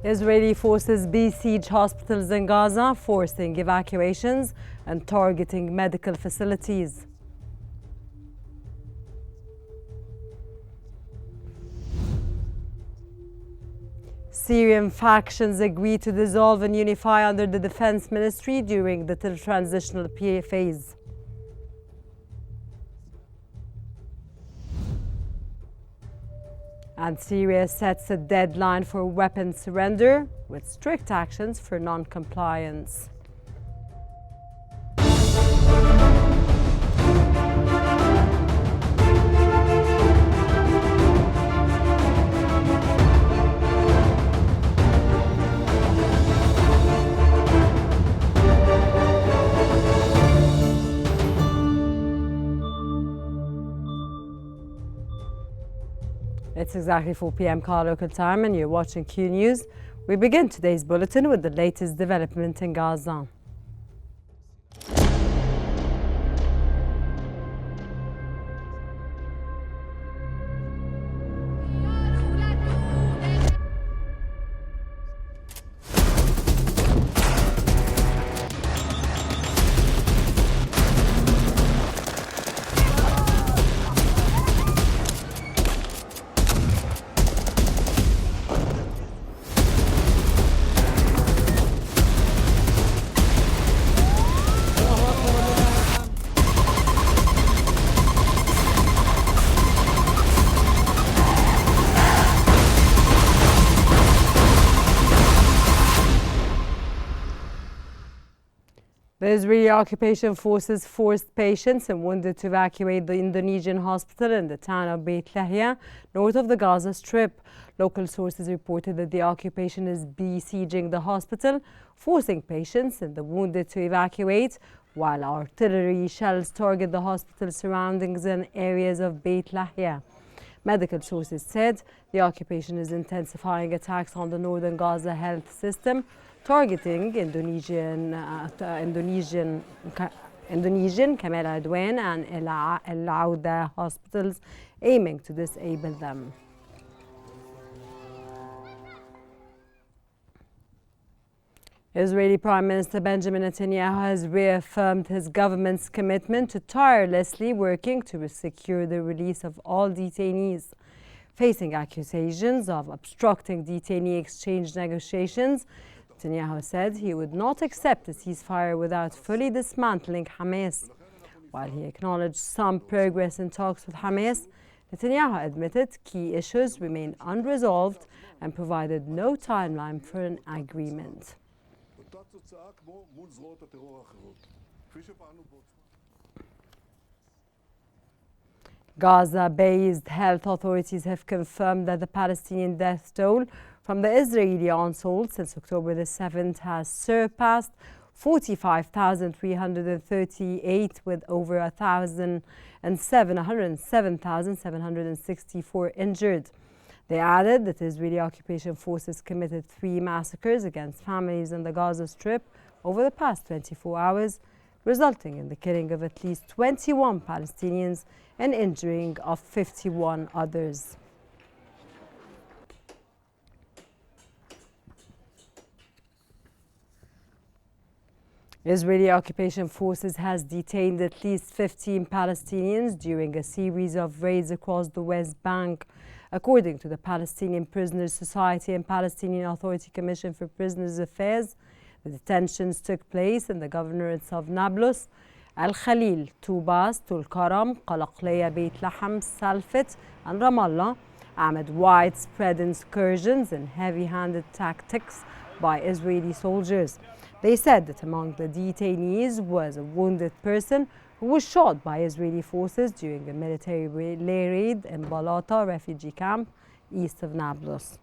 Israeli forces besiege hospitals in Gaza, forcing evacuations and targeting medical facilities. Syrian factions agree to dissolve and unify under the defense ministry during the transitional phase. And Syria sets a deadline for weapons surrender with strict actions for non-compliance. It's exactly 4 p.m. Car local time and you're watching Q News. We begin today's bulletin with the latest development in Gaza. The Israeli occupation forces forced patients and wounded to evacuate the Indonesian hospital in the town of Beit Lahia, north of the Gaza Strip. Local sources reported that the occupation is besieging the hospital, forcing patients and the wounded to evacuate, while artillery shells target the hospital surroundings and areas of Beit Lahia. Medical sources said the occupation is intensifying attacks on the northern Gaza health system, targeting Indonesian Kamal Adwan and El Auda hospitals, aiming to disable them. Israeli Prime Minister Benjamin Netanyahu has reaffirmed his government's commitment to tirelessly working to secure the release of all detainees. Facing accusations of obstructing detainee exchange negotiations, Netanyahu said he would not accept a ceasefire without fully dismantling Hamas. While he acknowledged some progress in talks with Hamas, Netanyahu admitted key issues remain unresolved and provided no timeline for an agreement. Gaza-based health authorities have confirmed that the Palestinian death toll from the Israeli onslaught since October the 7th has surpassed 45,338, with over 107,764 injured. They added that Israeli occupation forces committed 3 massacres against families in the Gaza Strip over the past 24 hours, resulting in the killing of at least 21 Palestinians and injuring of 51 others. Israeli occupation forces has detained at least 15 Palestinians during a series of raids across the West Bank. According to the Palestinian Prisoners Society and Palestinian Authority Commission for Prisoners Affairs, the detentions took place in the governorates of Nablus, Al-Khalil, Tubas, Tulkaram, Qalaqliya, Beit Lahm, Salfit, and Ramallah, amid widespread incursions and heavy-handed tactics by Israeli soldiers. They said that among the detainees was a wounded person who was shot by Israeli forces during a military raid in Balata refugee camp east of Nablus.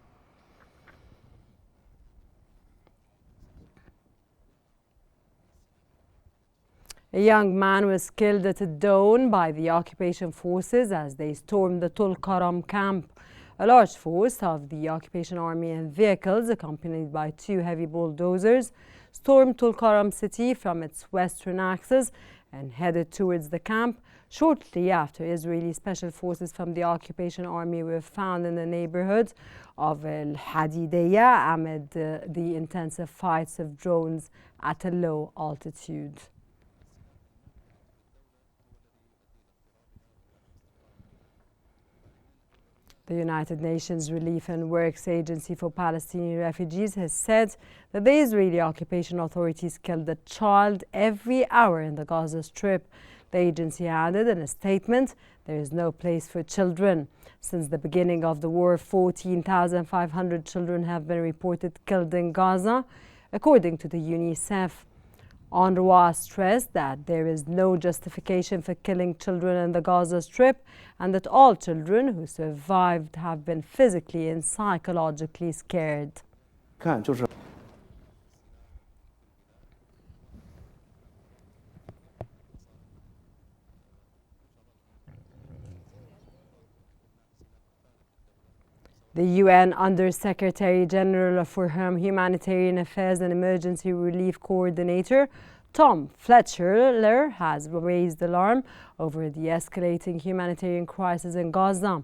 A young man was killed at dawn by the occupation forces as they stormed the Tulkaram camp. A large force of the occupation army and vehicles, accompanied by 2 heavy bulldozers, stormed Tulkaram city from its western axis and headed towards the camp, shortly after Israeli special forces from the occupation army were found in the neighborhood of El Hadidiyah amid the intensive fights of drones at a low altitude. The United Nations Relief and Works Agency for Palestinian Refugees has said that the Israeli occupation authorities killed a child every hour in the Gaza Strip. The agency added in a statement, "There is no place for children." Since the beginning of the war, 14,500 children have been reported killed in Gaza, according to the UNICEF. UNRWA stressed that there is no justification for killing children in the Gaza Strip and that all children who survived have been physically and psychologically scared. The UN Under-Secretary General for Humanitarian Affairs and Emergency Relief Coordinator Tom Fletcher has raised alarm over the escalating humanitarian crisis in Gaza,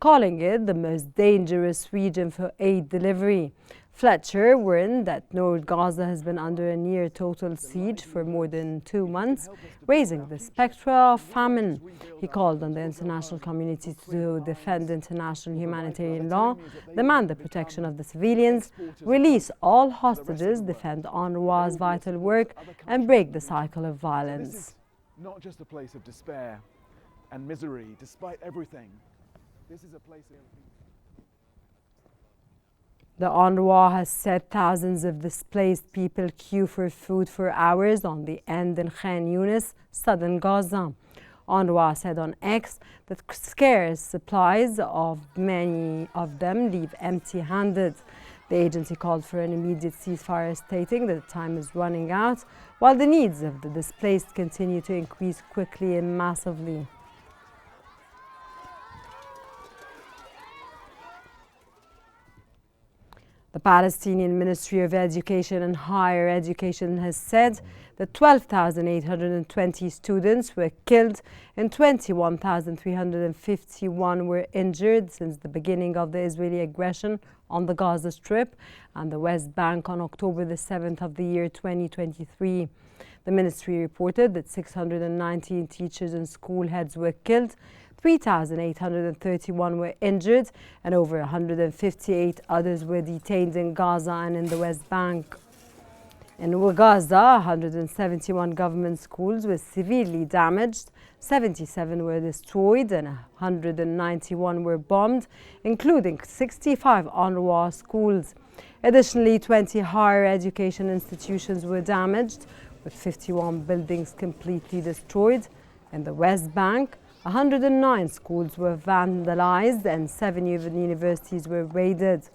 calling it the most dangerous region for aid delivery. Fletcher warned that North Gaza has been under a near total siege for more than 2 months, raising the specter of famine. He called on the international community to defend international humanitarian law, demand the protection of the civilians, release all hostages, defend UNRWA's vital work, and break the cycle of violence. This is not just a place of despair and misery, despite everything. This is a place of... The UNRWA has said thousands of displaced people queue for food for hours on the end in Khan Yunis, southern Gaza. UNRWA said on X that scarce supplies of many of them leave empty-handed. The agency called for an immediate ceasefire, stating that time is running out, while the needs of the displaced continue to increase quickly and massively. The Palestinian Ministry of Education and Higher Education has said that 12,820 students were killed and 21,351 were injured since the beginning of the Israeli aggression on the Gaza Strip and the West Bank on October the 7th of the year 2023. The ministry reported that 619 teachers and school heads were killed, 3,831 were injured, and over 158 others were detained in Gaza and in the West Bank. In Gaza, 171 government schools were severely damaged, 77 were destroyed, and 191 were bombed, including 65 UNRWA schools. Additionally, 20 higher education institutions were damaged, with 51 buildings completely destroyed. In the West Bank, 109 schools were vandalized and 7 universities were raided.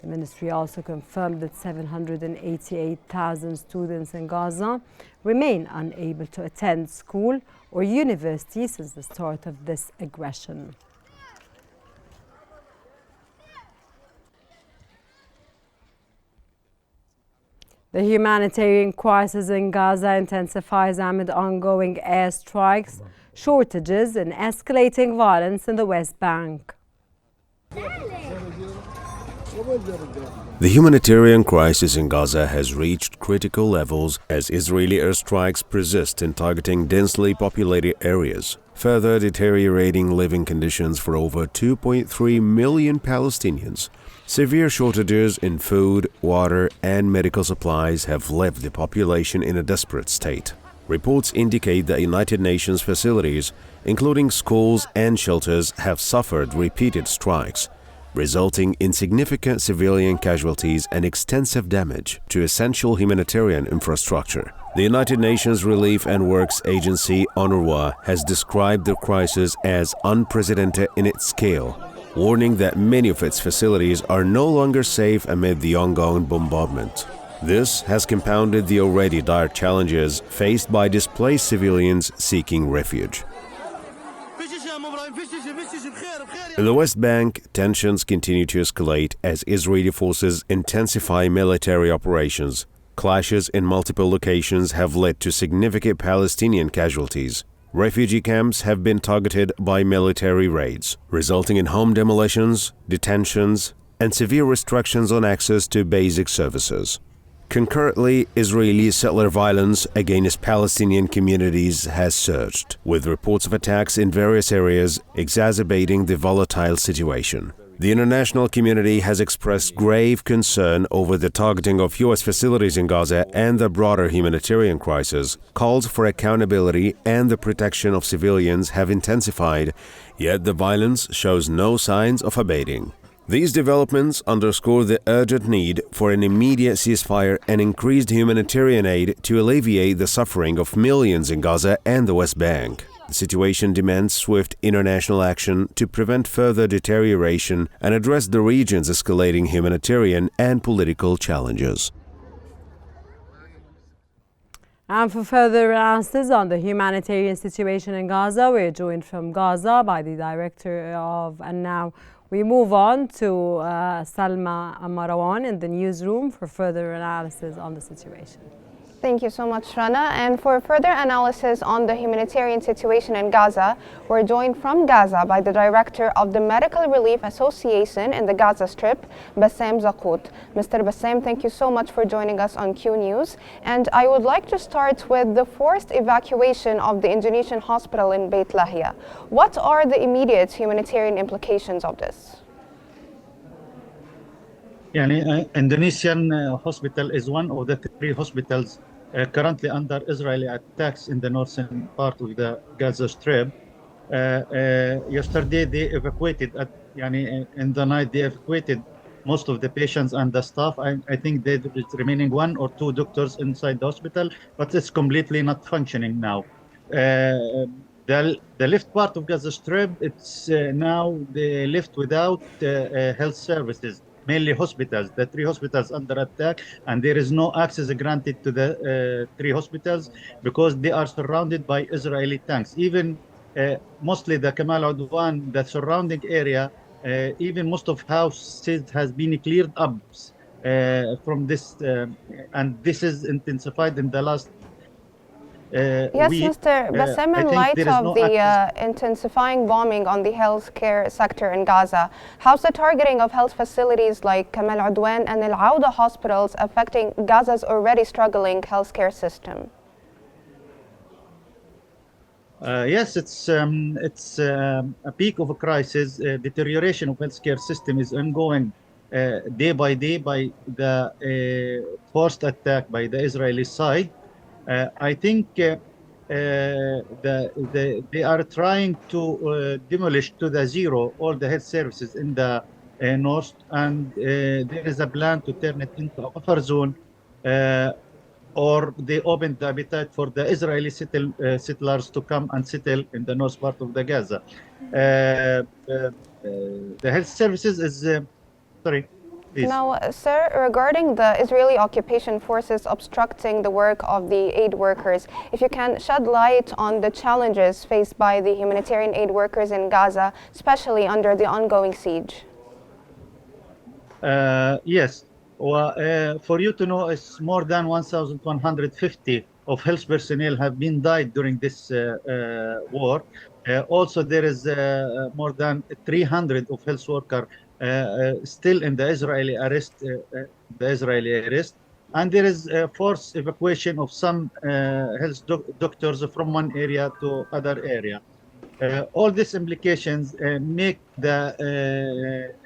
The ministry also confirmed that 788,000 students in Gaza remain unable to attend school or university since the start of this aggression. The humanitarian crisis in Gaza intensifies amid ongoing airstrikes, shortages, and escalating violence in the West Bank. The humanitarian crisis in Gaza has reached critical levels as Israeli airstrikes persist in targeting densely populated areas, further deteriorating living conditions for over 2.3 million Palestinians. Severe shortages in food, water, and medical supplies have left the population in a desperate state. Reports indicate that United Nations facilities, including schools and shelters, have suffered repeated strikes, resulting in significant civilian casualties and extensive damage to essential humanitarian infrastructure. The United Nations Relief and Works Agency, UNRWA, has described the crisis as unprecedented in its scale, warning that many of its facilities are no longer safe amid the ongoing bombardment. This has compounded the already dire challenges faced by displaced civilians seeking refuge. In the West Bank, tensions continue to escalate as Israeli forces intensify military operations. Clashes in multiple locations have led to significant Palestinian casualties, refugee camps have been targeted by military raids, resulting in home demolitions, detentions, and severe restrictions on access to basic services. Concurrently, Israeli settler violence against Palestinian communities has surged, with reports of attacks in various areas exacerbating the volatile situation. The international community has expressed grave concern over the targeting of U.S. facilities in Gaza and the broader humanitarian crisis. Calls for accountability and the protection of civilians have intensified, yet the violence shows no signs of abating. These developments underscore the urgent need for an immediate ceasefire and increased humanitarian aid to alleviate the suffering of millions in Gaza and the West Bank. The situation demands swift international action to prevent further deterioration and address the region's escalating humanitarian and political challenges. And for further analysis on the humanitarian situation in Gaza, we're joined from Gaza by the director of And Now. We move on to Salma Marwan in the newsroom for further analysis on the situation. Thank you so much, Rana. And for further analysis on the humanitarian situation in Gaza, we're joined from Gaza by the director of the Medical Relief Association in the Gaza Strip, Bassem Zakout. Mr. Bassem, thank you so much for joining us on Qnews. And I would like to start with the forced evacuation of the Indonesian hospital in Beit Lahia. What are the immediate humanitarian implications of this? Indonesian hospital is one of the 3 hospitals currently under Israeli attacks in the northern part of the Gaza Strip. Yesterday they evacuated, in the night they evacuated most of the patients and the staff. I think there is remaining 1 or 2 doctors inside the hospital, but it's completely not functioning now. The left part of Gaza Strip, it's now the left without health services, mainly hospitals, the 3 hospitals under attack, and there is no access granted to the 3 hospitals because they are surrounded by Israeli tanks. Even mostly the Kamal Udwan, the surrounding area, even most of houses has been cleared up from this, and this is intensified in the last Yes, week. Mr. Bassem, in light of the intensifying bombing on the healthcare sector in Gaza, how's the targeting of health facilities like Kamal Udwan and Al Auda hospitals affecting Gaza's already struggling healthcare system? Yes, it's a peak of a crisis. Deterioration of healthcare system is ongoing day by day by the forced attack by the Israeli side. I think they are trying to demolish to the zero all the health services in the north, and there is a plan to turn it into a buffer zone, or they opened the appetite for the Israeli settlers to come and settle in the north part of the Gaza. The health services is sorry. Please. Now, sir, regarding the Israeli occupation forces obstructing the work of the aid workers, if you can shed light on the challenges faced by the humanitarian aid workers in Gaza, especially under the ongoing siege. Yes. Well, for you to know, it's more than 1,150 of health personnel have been died during this war. Also, there is more than 300 of health workers still in the Israeli arrest, and there is a forced evacuation of some health doctors from one area to other area. All these implications make the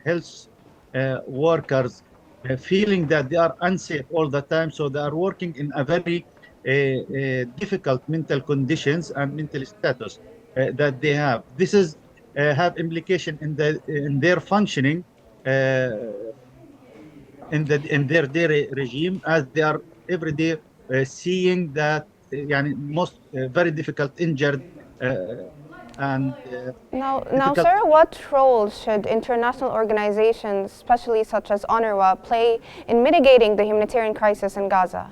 health workers feeling that they are unsafe all the time, so they are working in a very difficult mental conditions and mental status that they have. This is have implication in their functioning in their daily regime, as they are every day seeing that most very difficult injured and now sir, what role should international organizations, especially such as UNRWA, play in mitigating the humanitarian crisis in Gaza?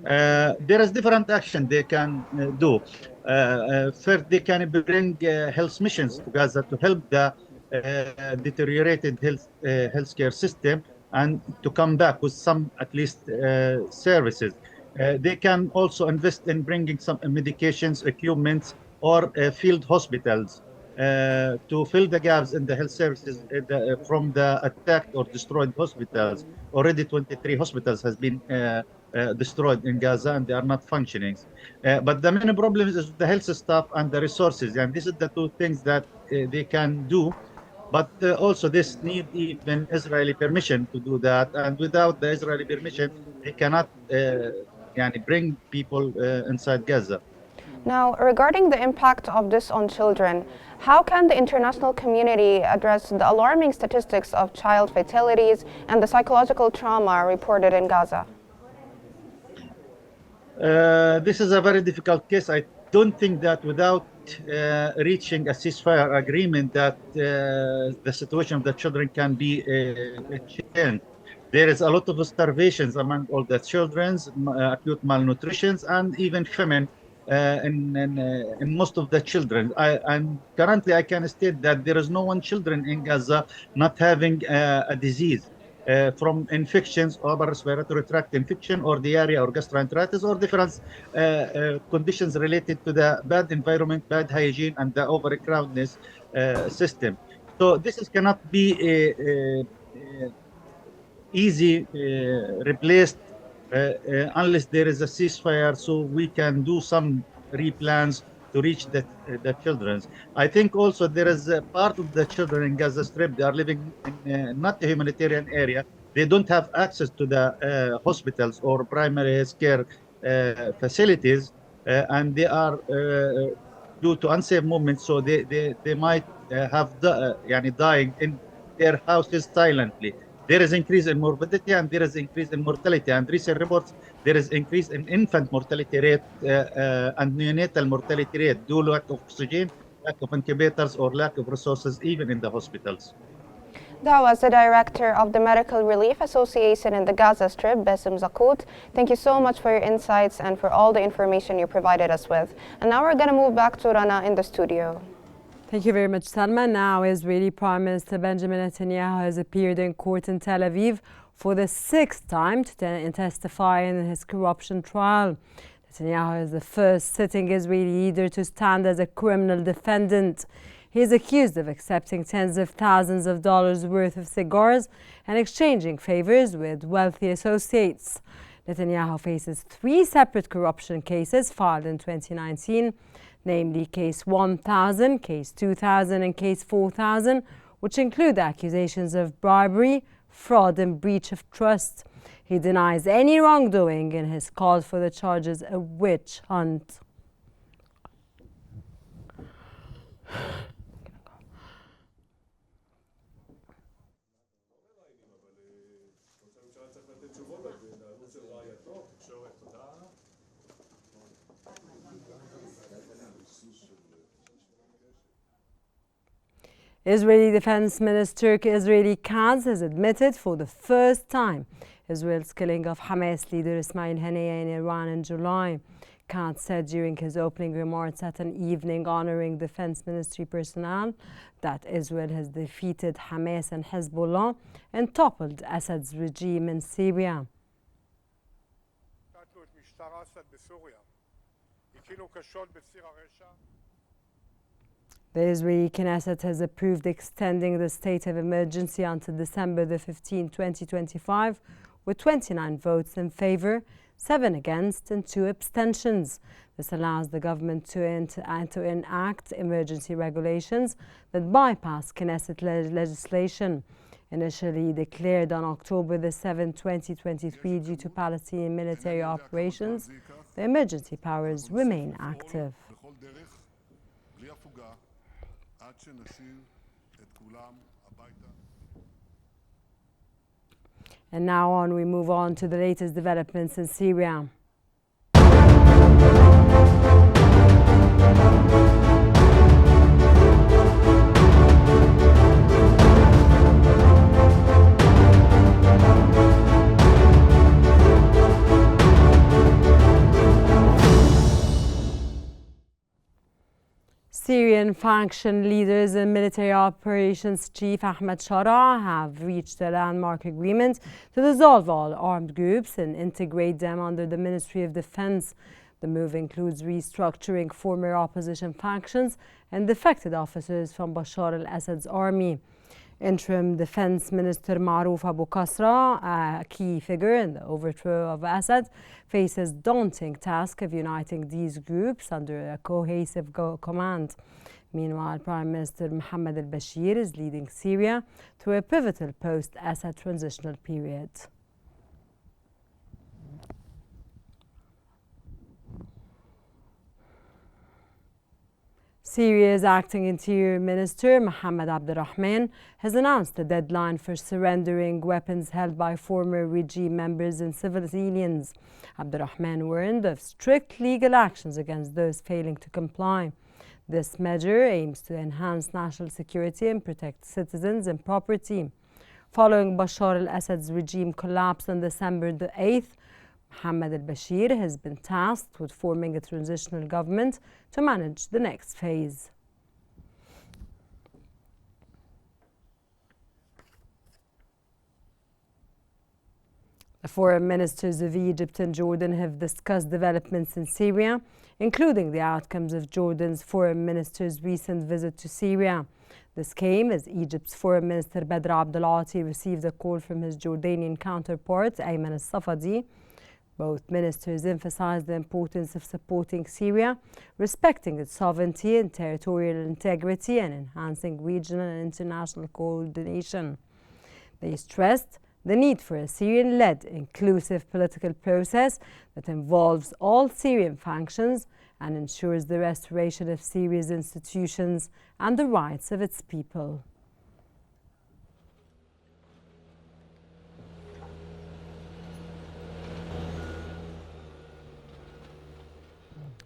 There is different action they can do. First, they can bring health missions to Gaza to help the deteriorated healthcare system and to come back with some, at least, services. They can also invest in bringing some medications, equipments, or field hospitals to fill the gaps in the health services from the attacked or destroyed hospitals. Already 23 hospitals has been destroyed in Gaza and they are not functioning. But the main problem is the health staff and the resources. And this is the two things that they can do. But also this need even Israeli permission to do that. And without the Israeli permission, they cannot bring people inside Gaza. Now, regarding the impact of this on children, how can the international community address the alarming statistics of child fatalities and the psychological trauma reported in Gaza? This is a very difficult case. I don't think that without reaching a ceasefire agreement that the situation of the children can be changed. There is a lot of starvations among all the children, acute malnutrition, and even famine in most of the children. And currently I can state that there is no one children in Gaza not having a disease. From infections, upper respiratory tract infection, or diarrhea, or gastroenteritis, or different conditions related to the bad environment, bad hygiene, and the overcrowdedness system. So this cannot be easy replaced unless there is a ceasefire, so we can do some replans to reach the children. I think also there is a part of the children in Gaza Strip, they are living in not a humanitarian area. They don't have access to the hospitals or primary health care facilities, and they are due to unsafe movements, so they might have dying in their houses silently. There is increase in morbidity and there is increase in mortality. And recent reports, there is increase in infant mortality rate and neonatal mortality rate due to lack of oxygen, lack of incubators, or lack of resources even in the hospitals. That was the director of the Medical Relief Association in the Gaza Strip, Bassem Zakout. Thank you so much for your insights and for all the information you provided us with. And now we're going to move back to Rana in the studio. Thank you very much, Salma. Now, Israeli Prime Minister Benjamin Netanyahu has appeared in court in Tel Aviv for the sixth time to testify in his corruption trial. Netanyahu is the first sitting Israeli leader to stand as a criminal defendant. He is accused of accepting tens of thousands of dollars worth of cigars and exchanging favors with wealthy associates. Netanyahu faces 3 separate corruption cases filed in 2019. Namely Case 1000, Case 2000 and Case 4000, which include accusations of bribery, fraud and breach of trust. He denies any wrongdoing and has called for the charges a witch hunt. Israeli Defense Minister Israeli Qnews has admitted for the first time Israel's killing of Hamas leader Ismail Haniyeh in Iran in July. Qnews said during his opening remarks at an evening honoring Defense Ministry personnel that Israel has defeated Hamas and Hezbollah and toppled Assad's regime in Syria. The Israeli Knesset has approved extending the state of emergency until December the 15th, 2025, with 29 votes in favor, 7 against and 2 abstentions. This allows the government to enact emergency regulations that bypass Knesset legislation. Initially declared on October the 7th, 2023 due to Palestinian military operations, the emergency powers remain active. And now we move on to the latest developments in Syria. Syrian faction leaders and military operations chief Ahmed Shara have reached a landmark agreement to dissolve all armed groups and integrate them under the Ministry of Defense. The move includes restructuring former opposition factions and defected officers from Bashar al-Assad's army. Interim Defense Minister Maruf Abu Kasra, a key figure in the overthrow of Assad, faces daunting task of uniting these groups under a cohesive command. Meanwhile, Prime Minister Mohammed al-Bashir is leading Syria through a pivotal post-Assad transitional period. Syria's acting Interior Minister Mohammed Abdurrahman has announced a deadline for surrendering weapons held by former regime members and civilians. Abdurrahman warned of strict legal actions against those failing to comply. This measure aims to enhance national security and protect citizens and property. Following Bashar al-Assad's regime collapse on December the 8th, Mohammed al-Bashir has been tasked with forming a transitional government to manage the next phase. The foreign ministers of Egypt and Jordan have discussed developments in Syria, including the outcomes of Jordan's foreign minister's recent visit to Syria. This came as Egypt's foreign minister Badr Abdel Ati received a call from his Jordanian counterpart Ayman al-Safadi. Both ministers emphasized the importance of supporting Syria, respecting its sovereignty and territorial integrity, and enhancing regional and international coordination. They stressed the need for a Syrian-led, inclusive political process that involves all Syrian factions and ensures the restoration of Syria's institutions and the rights of its people.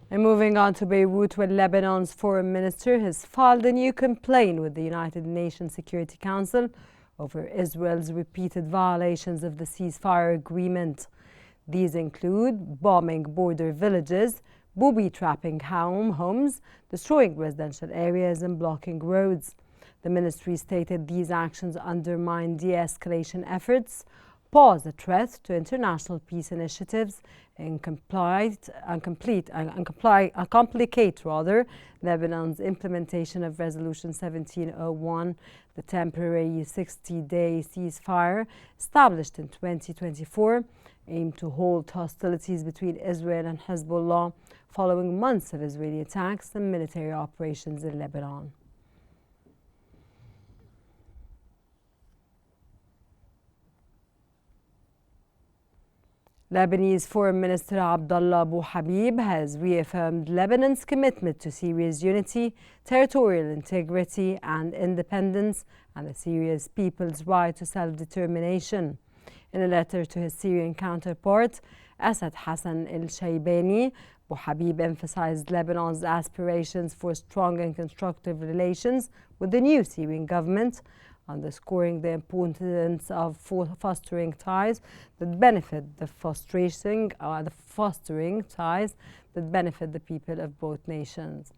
And moving on to Beirut, where Lebanon's foreign minister has filed a new complaint with the United Nations Security Council over Israel's repeated violations of the ceasefire agreement. These include bombing border villages, booby-trapping homes, destroying residential areas and blocking roads. The ministry stated these actions undermine de-escalation efforts, pose a threat to international peace initiatives, and complicate Lebanon's implementation of Resolution 1701, the temporary 60-day ceasefire established in 2024, aimed to halt hostilities between Israel and Hezbollah following months of Israeli attacks and military operations in Lebanon. Lebanese Foreign Minister Abdullah Abu Habib has reaffirmed Lebanon's commitment to Syria's unity, territorial integrity and independence, and the Syria's people's right to self-determination. In a letter to his Syrian counterpart, Asad Hassan al-Shaybani, Abu Habib emphasized Lebanon's aspirations for strong and constructive relations with the new Syrian government, underscoring the importance of fostering ties that benefit fostering ties that benefit the people of both nations.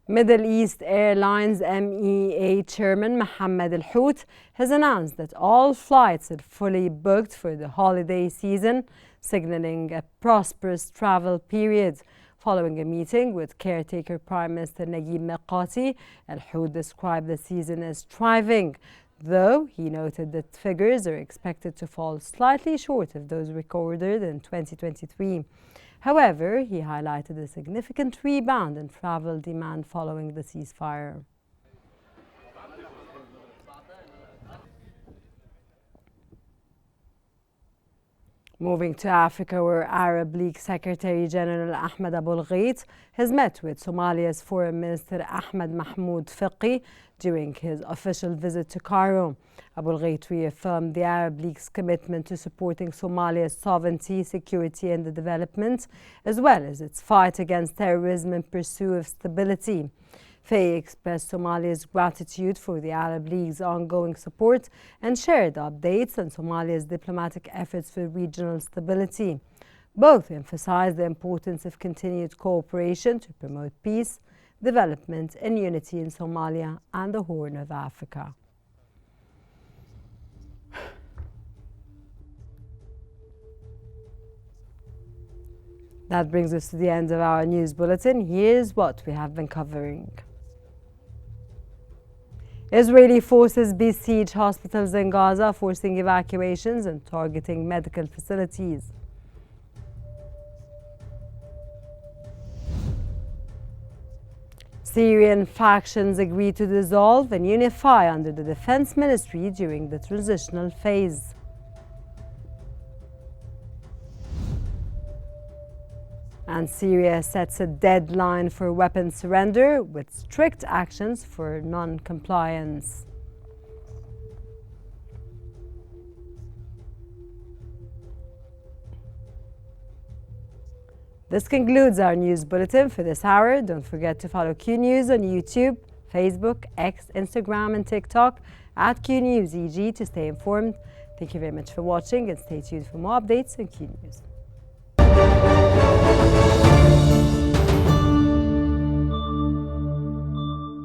Middle East Airlines MEA Chairman Mohammed Al-Hout has announced that all flights are fully booked for the holiday season, signaling a prosperous travel period. Following a meeting with caretaker Prime Minister Naguib Mikati, Al-Hout described the season as thriving, though he noted that figures are expected to fall slightly short of those recorded in 2023. However, he highlighted a significant rebound in travel demand following the ceasefire. Moving to Africa, where Arab League Secretary General Ahmed Abul Ghait has met with Somalia's Foreign Minister Ahmed Mahmoud Fiqi during his official visit to Cairo. Abul Ghait reaffirmed the Arab League's commitment to supporting Somalia's sovereignty, security and the development, as well as its fight against terrorism and pursuit of stability. Faye expressed Somalia's gratitude for the Arab League's ongoing support and shared updates on Somalia's diplomatic efforts for regional stability. Both emphasized the importance of continued cooperation to promote peace, development and unity in Somalia and the Horn of Africa. That brings us to the end of our news bulletin. Here's what we have been covering. Israeli forces besiege hospitals in Gaza, forcing evacuations and targeting medical facilities. Syrian factions agree to dissolve and unify under the defense ministry during the transitional phase. And Syria sets a deadline for weapons surrender with strict actions for non-compliance. This concludes our news bulletin for this hour. Don't forget to follow Qnews on YouTube, Facebook, X, Instagram and TikTok at Qnews EG to stay informed. Thank you very much for watching and stay tuned for more updates on Qnews.